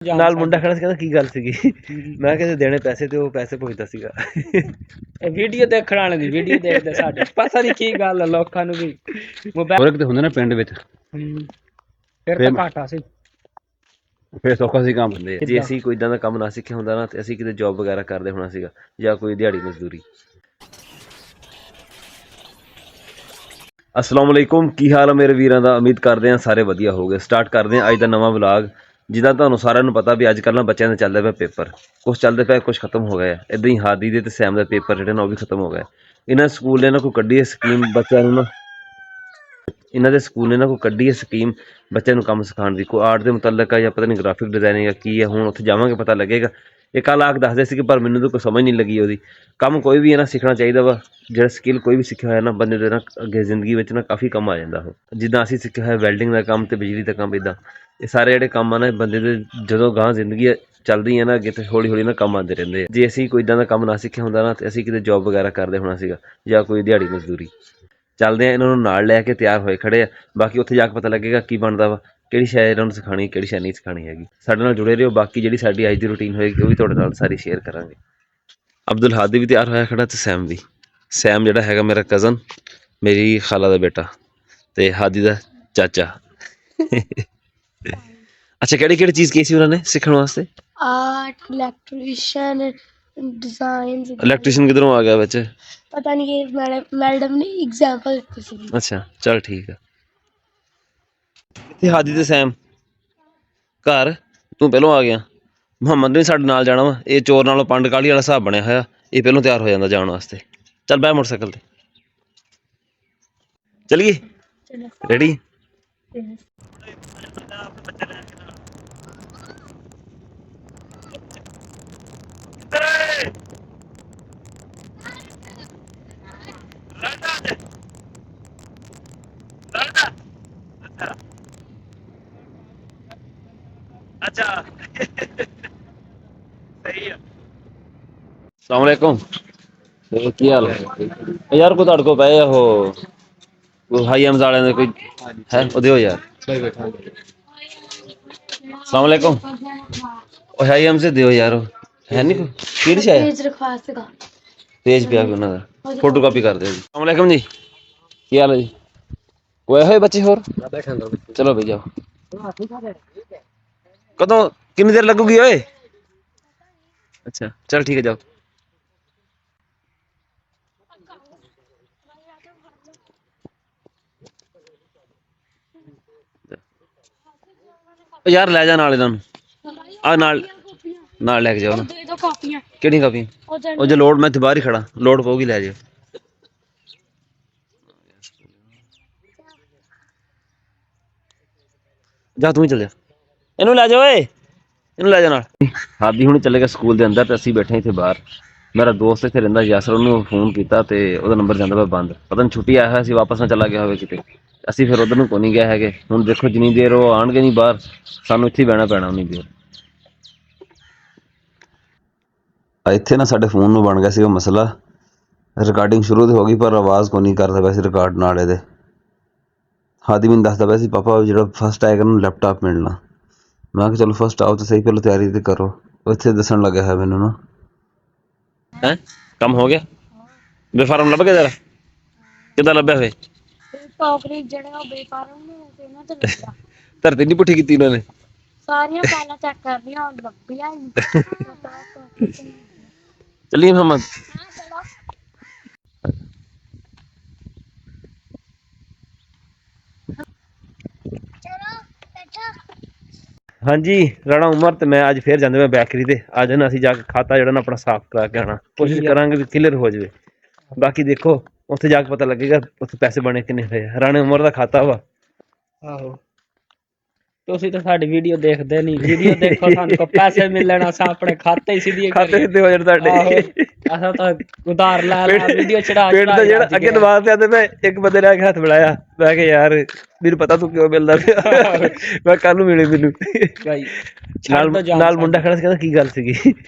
ਨਾਲ ਮੁੰਡਾ ਖੜਾ ਸੀ, ਕਹਿੰਦਾ ਕੀ ਗੱਲ ਸੀਗੀ। ਮੈਂ ਕਿਹਾ ਦੇਣੇ ਪੈਸੇ ਤੇ ਉਹ ਪੈਸੇ ਪੁੱਛਦਾ ਸੀਗਾ। ਇਹ ਵੀਡੀਓ ਦੇਖਣ ਵਾਲੇ ਦੀ ਵੀਡੀਓ ਦੇਖਦੇ ਸਾਡੇ ਪਤਾ ਨਹੀਂ ਕੀ ਗੱਲ ਆ ਲੋਕਾਂ ਨੂੰ ਵੀ ਮੋਬਾਈਲ ਹੋਰ ਕਿਤੇ ਹੁੰਦੇ ਨਾ ਪਿੰਡ ਵਿੱਚ ਫਿਰ ਤਾਂ ਘਾਟਾ ਸੀ। ਫਿਰ ਸੌਖਾ ਸੀ ਕੰਮ ਹੁੰਦੇ ਜੇ ਅਸੀਂ ਕੋਈ ਇਦਾਂ ਦਾ ਕੰਮ ਨਾ ਸਿੱਖਿਆ ਹੁੰਦਾ ਨਾ ਤੇ ਅਸੀਂ ਕਿਤੇ ਜੌਬ ਵਗੈਰਾ ਕਰਦੇ ਹੋਣਾ ਸੀਗਾ ਜਾਂ ਕੋਈ ਦਿਹਾੜੀ ਮਜ਼ਦੂਰੀ। अस्सलाम वालेकुम की हाल है मेरे वीरां दा। उम्मीद करते हैं सारे वधिया हो गए। स्टार्ट करते हैं अज का नवा व्लॉग। जिदा तुहानू सारिਆਂ ਨੂੰ पता भी अजकल ना बच्चों का चलता पे पेपर, कुछ चलते पे कुछ खत्म हो गए। इदां ही हादी दे ते सैम का पेपर जो ना भी खत्म हो गए। इन्होंने स्कूल ने ना कोई कड्ढी है स्कीम बच्चों ना, इन्हों के स्कूल ने ना कोई कड्ढी है स्कीम बच्चों को काम सिखाने की, कोई आर्ट के मुतलक है या पता नहीं ग्राफिक डिजाइनिंग की है। हुण उत्थे जावांगे पता लगेगा। ये कल आके दसदे सी पर मैनूं तो कोई समझ नहीं लगी ਉਹਦੀ। ਕੰਮ कोई भी है ना सीखना चाहिए वा। ਜਿਹੜਾ स्किल कोई भी सीखा होया ना बंदे दे ना अगे जिंदगी में ना काफ़ी काम आ जाता हो। जिद्दां असीं सीखिया होया वैल्डिंग का काम ते बिजली का काम, इदां ये सारे ਜਿਹੜੇ ਕੰਮ ਆ ਨਾ ਬੰਦੇ ਦੇ ਜਦੋਂ ਗਾਂ ਜ਼ਿੰਦਗੀ ਚੱਲਦੀ ਹੈ ਨਾ ਅੱਗੇ ਤੇ ਹੌਲੀ ਹੌਲੀ ਨਾ ਕੰਮ ਆਉਂਦੇ ਰਹਿੰਦੇ ਆ। ਜੇ ਅਸੀਂ ਕੋਈ ਇਦਾਂ ਦਾ ਕੰਮ ਨਾ ਸਿੱਖਿਆ ਹੁੰਦਾ ਨਾ ਤੇ ਅਸੀਂ ਕਿਤੇ ਜੌਬ ਵਗੈਰਾ ਕਰਦੇ ਹੋਣਾ ਸੀਗਾ ਜਾਂ ਕੋਈ ਦਿਹਾੜੀ ਮਜ਼ਦੂਰੀ। ਚੱਲਦੇ ਆ ਇਹਨਾਂ ਨੂੰ ਨਾਲ ਲੈ ਕੇ ਤਿਆਰ ਹੋਏ ਖੜੇ ਆ। ਬਾਕੀ ਉੱਥੇ ਜਾ ਕੇ ਪਤਾ ਲੱਗੇਗਾ ਕੀ ਬਣਦਾ ਵਾ, ਕਿਹੜੀ ਸ਼ੈ ਇਹਨਾਂ ਨੂੰ ਸਿਖਾਣੀ ਕਿਹੜੀ ਸ਼ੈ ਨਹੀਂ ਸਿਖਾਣੀ ਹੈਗੀ। ਸਾਡੇ ਨਾਲ ਜੁੜੇ ਰਹੋ। ਬਾਕੀ ਜਿਹੜੀ ਸਾਡੀ ਅੱਜ ਦੀ ਰੂਟੀਨ ਹੋਏਗੀ ਉਹ ਵੀ ਤੁਹਾਡੇ ਨਾਲ ਸਾਰੀ ਸ਼ੇਅਰ ਕਰਾਂਗੇ। ਅਬਦੁਲ ਹਾਦੀ ਵੀ ਤਿਆਰ ਹੋਇਆ ਖੜਾ ਤੇ ਸੈਮ ਵੀ। ਸੈਮ ਜਿਹੜਾ ਹੈਗਾ ਮੇਰਾ ਕਜ਼ਨ, ਮੇਰੀ ਖਾਲਾ ਦਾ ਬੇਟਾ ਤੇ ਹਾਦੀ ਦਾ ਚਾਚਾ। ਅੱਛਾ ਕਿਹੜੀ ਕਿਹੜੀ ਚੀਜ਼ ਕਹੀ ਸੀ ਉਹਨਾਂ ਨੇ ਸਿੱਖਣ ਵਾਸਤੇ? Art, electrician, design. इलेक्ट्रिशियन किधरों आ गया बच्चे? पता नहीं ये मैडम ने एग्जांपल दी थी। अच्छा चल ठीक है। ਤੇ ਹਾਦੀ ਤੇ ਸੈਮ ਘਰ ਤੂੰ ਪਹਿਲੋਂ ਆ ਗਿਆ। ਮੁਹੰਮਦ ਨੇ ਸਾਡੇ ਨਾਲ ਜਾਣਾ ਵਾ। ਇਹ ਚੋਰ ਨਾਲੋਂ ਪੰਡ ਕਾਲੀ ਵਾਲਾ ਹਿਸਾਬ ਬਣਿਆ ਹੋਇਆ। ਇਹ ਪਹਿਲੋਂ ਤਿਆਰ ਹੋ ਜਾਂਦਾ ਜਾਣ ਵਾਸਤੇ। ਚੱਲ ਬਹਿ ਮੋਟਰਸਾਈਕਲ ਤੇ ਚਲੀਏ। ਰੈਡੀ? अच्छा सही है। अस्सलाम वालेकुम। की हाल है यार? कोई तुहाडे कोल पए हो हाई एम्स वाले ने कोई है ओ दिओ यार। अस्सलाम वालेकुम। ओ हाई एम्स से दिओ यार। है नहीं कोई केड़ी शय? पेज रखवा सका पेज पिया कोई उन्हां दा फोटो कॉपी कर दिओ जी। अस्सलाम वालेकुम जी। की हाल है जी? कोई होए बच्चे होर? चलो भाई जाओ। कदों कितनी देर लगूगी ओए? अच्छा चल ठीक है जाओ। यार ले जा नाल इन्हां नूं आ नाल नाल लेके जाओ ना। दे दो कॉपियां। किहड़ी कापी? ओ जे लोड मैं बाहर ही खड़ा लोड पऊगी ले जाओ। जा तू ही चल जा। इनू ले जाओ ओए ਇਹਨੂੰ ਲੈ ਜਾ ਨਾਲ। ਹਾਦੀ ਹੁਣ ਚਲੇ ਗਿਆ ਸਕੂਲ ਦੇ ਅੰਦਰ ਤੇ ਅਸੀਂ ਬੈਠੇ ਇੱਥੇ ਬਾਹਰ। ਮੇਰਾ ਦੋਸਤ ਇੱਥੇ ਰਹਿੰਦਾ ਯਾਸਰ, ਉਹਨੂੰ ਫੋਨ ਕੀਤਾ ਤੇ ਉਹਦਾ ਨੰਬਰ ਜਾਂਦਾ ਪਿਆ ਬੰਦ। ਪਤਾ ਨਹੀਂ ਛੁੱਟੀ ਆਇਆ ਹੋਇਆ ਸੀ ਵਾਪਸ ਨਾ ਚਲਾ ਗਿਆ ਹੋਵੇ ਕਿਤੇ। ਅਸੀਂ ਫਿਰ ਉਧਰ ਨੂੰ ਕੋਈ ਨਹੀਂ ਗਏ ਹੈਗੇ। ਹੁਣ ਦੇਖੋ ਜਿੰਨੀ ਦੇਰ ਉਹ ਆਉਣਗੇ ਨਹੀਂ ਬਾਹਰ ਸਾਨੂੰ ਇੱਥੇ ਹੀ ਬਹਿਣਾ ਪੈਣਾ ਉਨੀ ਦੇਰ। ਇੱਥੇ ਨਾ ਸਾਡੇ ਫੋਨ ਨੂੰ ਬਣ ਗਿਆ ਸੀ ਉਹ ਮਸਲਾ। ਰਿਕਾਰਡਿੰਗ ਸ਼ੁਰੂ ਤੇ ਹੋ ਗਈ ਪਰ ਆਵਾਜ਼ ਕੋਈ ਨਹੀਂ ਕਰਦਾ ਪਿਆ ਸੀ ਰਿਕਾਰਡ ਨਾਲ ਇਹਦੇ। ਹਾਦੀ ਮੈਨੂੰ ਦੱਸਦਾ ਪਿਆ ਸੀ ਪਾਪਾ ਜਿਹੜਾ ਫਸਟ ਆਏਗਾ ਉਹਨੂੰ ਲੈਪਟਾਪ ਮਿਲਣਾ। मैं कि चलो फस्ट आओ तो सही पहले तैयारी तो करो। इत्थे दसन लगे है मैनू ना है काम हो गया। बेफारम लभ गया जरा किदा लभ्या फे टॉपरी जेड़ा बेफारम ने ते ना ते लगा धरती नहीं पुठी कीती इन्होंने सारियां फाइलां चेक कर लिया और लभिया चलिए मोहम्मद। हाँ जी राणा उमर तो मैं अज फिर जाते मैं बैकरी ते अज ना असीं जाके खाता जो ना अपना साफ करा के आना कोशिश करांगे भी क्लियर हो जाए। बाकी देखो उत्थे जाके पता लगेगा उत्थे पैसे बने किन्ने होए। राणे उमर का खाता वा। ਆਹੋ ਤੁਸੀਂ ਤਾਂ ਸਾਡੀ ਵੀਡੀਓ ਦੇਖਦੇ ਨਹੀਂ। ਵੀਡੀਓ ਦੇਖੋ ਸਾਨੂੰ ਕੋ ਪੈਸੇ ਮਿਲਣ ਅਸਾਂ ਆਪਣੇ ਖਾਤੇ ਹੀ ਸਿੱਧੇ ਖਾਤੇ ਸਿੱਧੇ ਹੋ ਜਾਣ ਤੁਹਾਡੇ। ਅਸਾਂ ਤਾਂ ਉਧਾਰ ਲੈ ਲੈ ਵੀਡੀਓ ਚੜਾ ਪੇਟ ਦਾ ਜਿਹੜਾ ਅੱਗੇ ਨਵਾਜ਼ ਤੇ ਆਂਦੇ ਮੈਂ ਇੱਕ ਬੰਦੇ ਨੇ ਆ ਕੇ ਹੱਥ ਮਿਲਾਇਆ। ਮੈਂ ਕਿਹਾ ਯਾਰ ਮੈਨੂੰ ਪਤਾ ਤੂੰ ਕਿਉਂ ਮਿਲਦਾ ਪਿਆ। ਮੈਂ ਕੱਲ ਨੂੰ ਮਿਲੇ ਮੈਨੂੰ ਨਾਲ ਮੁੰਡਾ ਖੜਾ ਸੀ, ਕਹਿੰਦਾ ਕੀ ਗੱਲ ਸੀਗੀ।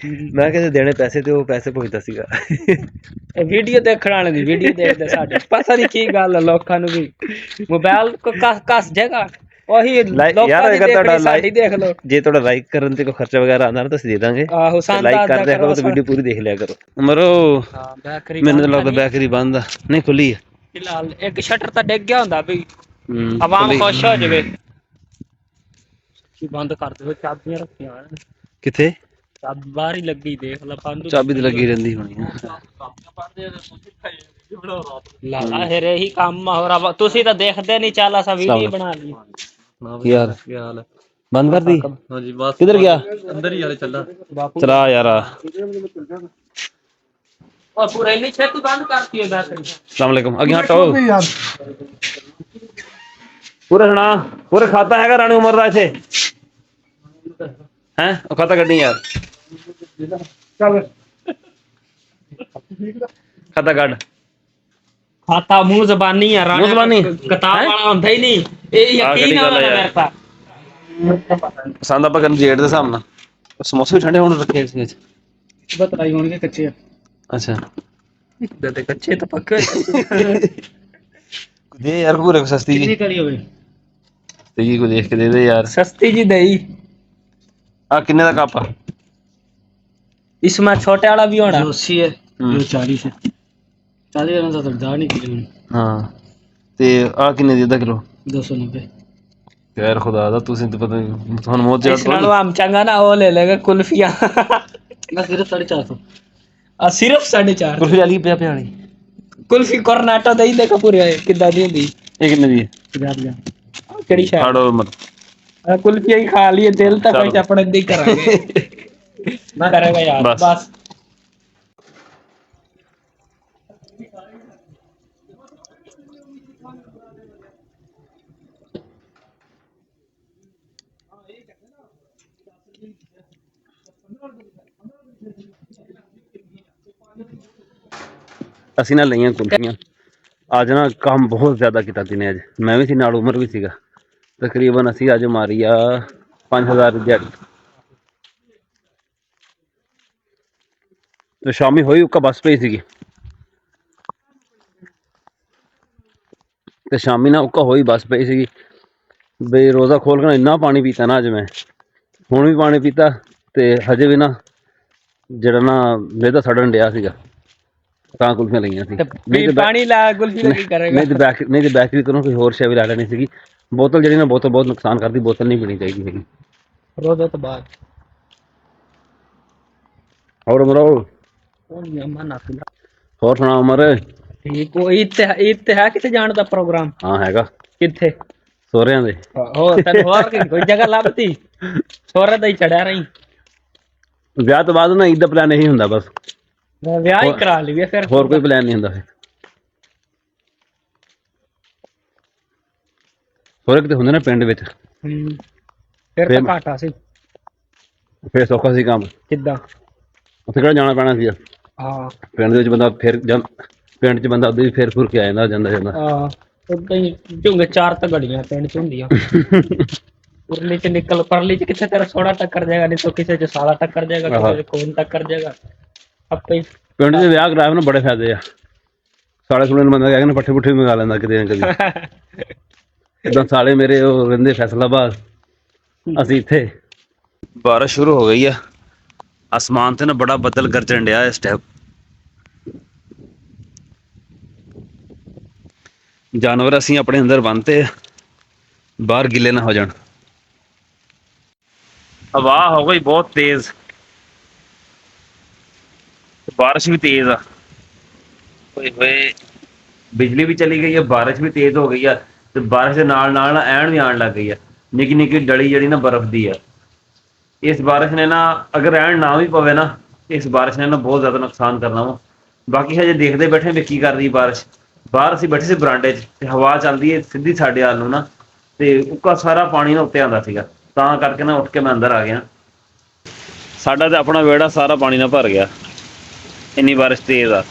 ਮੈਂ ਕਿਹਾ ਦੇਣੇ ਪੈਸੇ ਤੇ ਉਹ ਪੈਸੇ ਪੁੱਛਦਾ ਸੀਗਾ। ਇਹ ਵੀਡੀਓ ਦੇਖਣ ਵਾਲੇ ਦੀ ਵੀਡੀਓ ਦੇਖਦੇ ਸਾਡੇ ਪਤਾ ਨਹੀਂ ਕੀ ਗੱਲ ਆ ਲੋਕਾਂ ਨੂੰ ਵੀ ਮੋਬਾਈਲ ਕੋ ਕਸ ਜਗ੍ਹਾ ਉਹੀ ਯਾਰ ਲੋਕਾਂ ਦੀ ਅਗਰ ਤੁਹਾਡਾ ਦੇਖਣੀ ਸਾਡੀ ਦੇਖ ਲਓ। ਜੇ ਤੁਹਾਡਾ ਲਾਈਕ ਕਰਨ ਤੇ ਕੋਈ ਖਰਚਾ ਵਗੈਰਾ ਆਉਂਦਾ ਨਾ ਤਾਂ ਅਸੀਂ ਦੇ ਦਾਂਗੇ। ਆਹੋ ਸਾਨੂੰ ਲਾਈਕ ਦੱਸਦਾ ਕਰ ਦਿਆ ਕਰੋ ਤੇ ਕਰੋ। ਵੀਡੀਓ ਪੂਰੀ ਦੇਖ ਲਿਆ ਕਰੋ। ਮਰੋ ਹਾਂ ਬੈਕਰੀ ਮੈਨੂੰ ਤਾਂ ਲੱਗਦਾ ਬੈਕਰੀ ਬੰਦ ਆ, ਨਹੀਂ ਖੁੱਲੀ ਆ। ਫਿਲਹਾਲ ਇੱਕ ਸ਼ਟਰ ਤਾਂ ਡਿੱਗ ਗਿਆ ਹੁੰਦਾ ਵੀ ਆਵਾਮ ਖੁੱਲੀ। ਖੁਸ਼ ਹੋ ਜਾਵੇ। ਕੀ ਬੰਦ ਕਰ ਦਿਓ, ਚਾਬੀਆਂ ਰੱਖੀਆਂ ਹੋਣ। ਕਿੱਥੇ ਚਾਬੀ ਬਾਹਰ ਹੀ ਲੱਗੀ, ਦੇਖ ਲੈ ਬੰਦ। ਚਾਬੀ ਤੇ ਲੱਗੀ ਰਹਿੰਦੀ ਹੋਣੀ ਆ। ਲਾਲਾ ਫਿਰ ਇਹੀ ਕੰਮ ਆ। ਹੋਰ ਤੁਸੀਂ ਤਾਂ ਦੇਖਦੇ ਨਹੀਂ, ਚੱਲ ਅਸਾਂ ਵੀਡੀਓ ਬਣਾ ਲਈ। ਯਾਰ ਕੀ ਹਾਲ ਹੈ? ਬੰਦ ਕਰਦੀ ਹਾਂਜੀ ਬਸ ਕਿੱਧਰ ਗਿਆ? ਅੰਦਰ ਹੀ ਯਾਰ ਚੱਲਾ। ਚਲਾ ਯਾਰ। और पूरा नहीं छेती बंद करती है बैटरी। अस्सलाम वालेकुम। आगे हटो पूरे सुना। पूरे खाता हैगा रानी उमर दा इथे हैं? ओ खाता कड्डी यार, खाता कड। खाता मुंह जबानी है राणा, मुंह ज़बानी? किताब हैं? वाला होंदा ही नहीं। ये यकीन गल है है यार। मेरे पास। पसंद आपा करन जेड दे हिसाब नाल। समोसे भी ठंडे होने रखे इस विच। बताई होंगे कच्चे। अच्छा दे कच्चे तो पक्के। दे यार पूरे को सस्ती जी। करी होवे ते जी को देख के दे दे यार। सस्ती जी दही। आ किन्ने दा कप आ? इसमें छोटे वाला भी होना। 80 है, हम्म। जो 40 है। 40 रन तो दाल नहीं किलो हां ते आ किन्ने दी 1 किलो? 290। यार खुदा दा तुसी तो पता नहीं तुहानू मौत इस नालों हम चंगा ना वो ले लेगा कुल्फियां। ना सिर्फ 450। सिर्फ 4.5। कुल्फी वाली पिया पिया वाली कुल्फी कोर्नेटो दही देखो पूरे किदा दी हुंदी। ये किन्ने दी है? 50। केड़ी शायद फाड़ो मत। कुल्फियां ही खा लिए, दिल तक चलो। कोई अपने दी करांगे। ना करेगा यार बस। बस। ਅਸੀਂ ਨਾ ਲਈਆਂ ਕੁਲਫੀਆਂ ਅੱਜ ਨਾ ਕੰਮ ਬਹੁਤ ਜ਼ਿਆਦਾ ਕੀਤਾ ਦਿਨੇ ਅੱਜ ਮੈਂ ਵੀ ਸੀ ਨਾਲ ਉਮਰ ਵੀ ਸੀਗਾ ਤਕਰੀਬਨ ਅਸੀਂ ਅੱਜ ਮਾਰੀ ਆ 5000 ਦੀ ਦਿਹਾੜੀ ਤੇ ਸ਼ਾਮੀ ਹੋਈ ਉੱਕਾ ਬੱਸ ਪਈ ਸੀਗੀ ਤੇ ਸ਼ਾਮੀ ਨਾ ਉੱਕਾ ਹੋਈ ਬੱਸ ਪਈ ਸੀਗੀ ਬਈ ਰੋਜ਼ਾ ਖੋਲ ਕੇ ਨਾ ਇੰਨਾ ਪਾਣੀ ਪੀਤਾ ਨਾ ਅੱਜ ਮੈਂ ਹੁਣ ਵੀ ਪਾਣੀ ਪੀਤਾ ਤੇ ਹਜੇ ਵੀ ਨਾ ਜਿਹੜਾ ਨਾ ਮੇਰਾ ਸੜਨ ਡਿਆ ਸੀਗਾ ਤਾਂ ਕੁਲਫੀਆਂ ਲਈਆਂ ਸੀ ਪਾਣੀ ਲਾ ਕੁਲਫੀ ਦਾ ਕੀ ਕਰੇਗਾ ਨਹੀਂ ਤੇ ਬੈਕ ਵੀ ਕਰੂੰ ਕੋਈ ਹੋਰ ਸ਼ੈ ਵੀ ਲਾ ਲੈਣੀ ਸੀਗੀ ਬੋਤਲ ਜਿਹੜੀ ਨਾ ਬੋਤਲ ਬਹੁਤ ਨੁਕਸਾਨ ਕਰਦੀ ਬੋਤਲ ਨਹੀਂ ਪੀਣੀ ਚਾਹੀਦੀ ਹੈਗੀ ਰੋਜ਼ੇ ਤੋਂ ਬਾਅਦ ਹੋਰ ਮਰੋ ਉਹ ਨਿਯਮਾਂ ਨਾ ਪਿਲਾ ਹੋਰ ਸੁਣਾ ਉਮਰ ਠੀਕ ਉਹ ਇੱਥੇ ਕਿਤੇ ਜਾਣ ਦਾ ਪ੍ਰੋਗਰਾਮ ਹਾਂ ਹੈਗਾ ਕਿੱਥੇ ਸੋਹਰਿਆਂ ਦੇ ਹੋਰ ਤੈਨੂੰ ਹੋਰ ਕੋਈ ਜਗ੍ਹਾ ਲੱਭਦੀ ਸੋਹਰੇ ਦਾ ਹੀ ਚੜਿਆ ਰਹੀ ਵਿਆਹ ਤੋਂ ਬਾਅਦ ਨਾ ਈਦ ਦਾ ਪਲਾਨ ਇਹੀ ਹੁੰਦਾ ਬਸ ਵਿਆਹ ਹੀ ਕਰਾ ਲਈਏ ਫਿਰ ਹੋਰ ਕੋਈ ਪਲਾਨ ਨਹੀਂ ਹੁੰਦਾ ਫਿਰ ਸੋਹਰੇ ਕਿਤੇ ਹੁੰਦੇ ਨਾ ਪਿੰਡ ਵਿੱਚ ਫਿਰ ਤਾਂ ਘਾਟਾ ਸੀ ਫਿਰ ਸੌਖਾ ਸੀ ਕੰਮ ਕਿੱਦਾਂ ਉੱਥੇ ਕਿਹੜਾ ਜਾਣਾ ਪੈਣਾ ਸੀ ਹਾਂ ਪਿੰਡ ਦੇ ਵਿੱਚ ਬੰਦਾ ਫਿਰ ਪਿੰਡ 'ਚ ਬੰਦਾ ਉਦੋਂ ਹੀ ਫਿਰ ਫੁਰ ਕੇ ਆ ਜਾਂਦਾ ਹਾਂ ਉਦਾਂ ਹੀ ਝੁੰਗੇ ਚਾਰ ਤਾਂ ਗੜੀਆਂ ਪਿੰਡ 'ਚ ਹੁੰਦੀਆਂ ਉਰਲੀ 'ਚ ਨਿਕਲ ਪਰਲੀ 'ਚ ਕਿੱਥੇ ਤੇਰਾ ਸੋੜਾ ਟੱਕਰ ਜਾਏਗਾ ਨਹੀਂ ਤਾਂ ਕਿਸੇ 'ਚ ਸਾਲਾ ਟੱਕਰ ਜਾਏਗਾ ਕਿਸੇ 'ਚ ਕੋਨ ਟੱਕਰ ਜਾਏਗਾ ਆਪੇ ਪਿੰਡ 'ਚ ਵਿਆਹ ਕਰਾਇਆ ਨਾ ਬੜੇ ਫਾਇਦੇ ਆ ਸਾਲੇ ਸੁਣੇ ਨੂੰ ਬੰਦਾ ਕਹਿ ਕੇ ਪੱਠੇ ਪੁੱਠੇ ਮੰਗਾ ਲੈਂਦਾ ਕਿਤੇ ਨਾ ਕਦੇ ਇਦਾਂ ਸਾਲੇ ਮੇਰੇ ਉਹ ਰਹਿੰਦੇ ਫੈਸਲਾਬਾਦ ਅਸੀਂ ਇੱਥੇ ਬਾਰਿਸ਼ ਸ਼ੁਰੂ ਹੋ ਗਈ ਆ ਆਸਮਾਨ ਤੇ ਨਾ ਬੜਾ ਬੱਦਲ ਗਰਜਣ ਡਿਆ ਇਸ ਟਾਈਮ ਜਾਨਵਰ ਅਸੀਂ ਆਪਣੇ ਅੰਦਰ ਬੰਨਤੇ ਬਾਹਰ ਗਿੱਲੇ ਨਾ ਹੋ ਜਾਣ ਹਵਾ ਹੋ ਗਈ ਬਹੁਤ ਤੇਜ਼ ਬਾਰਿਸ਼ ਵੀ ਤੇਜ਼ ਆ ਹੋਏ ਹੋਏ ਬਿਜਲੀ ਵੀ ਚਲੀ ਗਈ ਹੈ ਬਾਰਿਸ਼ ਵੀ ਤੇਜ਼ ਹੋ ਗਈ ਆ ਤੇ ਬਾਰਿਸ਼ ਦੇ ਨਾਲ ਨਾਲ ਨਾ ਐਣ ਵੀ ਆਉਣ ਲੱਗ ਗਈ ਆ ਨਿੱਕੀ ਨਿੱਕੀ ਡਲੀ ਜਿਹੜੀ ਨਾ ਬਰਫ਼ ਦੀ ਆ ਇਸ ਬਾਰਿਸ਼ ਨੇ ਨਾ ਅਗਰ ਐਣ ਨਾ ਵੀ ਪਵੇ ਨਾ ਇਸ ਬਾਰਿਸ਼ ਨੇ ਨਾ ਬਹੁਤ ਜ਼ਿਆਦਾ ਨੁਕਸਾਨ ਕਰਨਾ ਵਾ ਬਾਕੀ ਹਜੇ ਦੇਖਦੇ ਬੈਠੇ ਵੀ ਕੀ ਕਰਦੀ ਬਾਰਿਸ਼ ਬਾਹਰ ਅਸੀਂ ਬੈਠੇ ਸੀ ਬਰਾਂਡੇ 'ਚ ਤੇ ਹਵਾ ਚੱਲਦੀ ਹੈ ਸਿੱਧੀ ਸਾਡੇ ਵੱਲ ਨੂੰ ਨਾ ਤੇ ਉੱਕਾ ਸਾਰਾ ਪਾਣੀ ਨਾ ਉੱਤੇ ਆਉਂਦਾ ਸੀਗਾ ਤਾਂ ਕਰਕੇ ਨਾ ਉੱਠ ਕੇ ਮੈਂ ਅੰਦਰ ਆ ਗਿਆ ਸਾਡਾ ਤੇ ਆਪਣਾ ਵਿਹੜਾ ਸਾਰਾ ਪਾਣੀ ਨਾਲ ਭਰ ਗਿਆ ਇੰਨੀ ਬਾਰਿਸ਼ ਤੇਜ਼ ਆ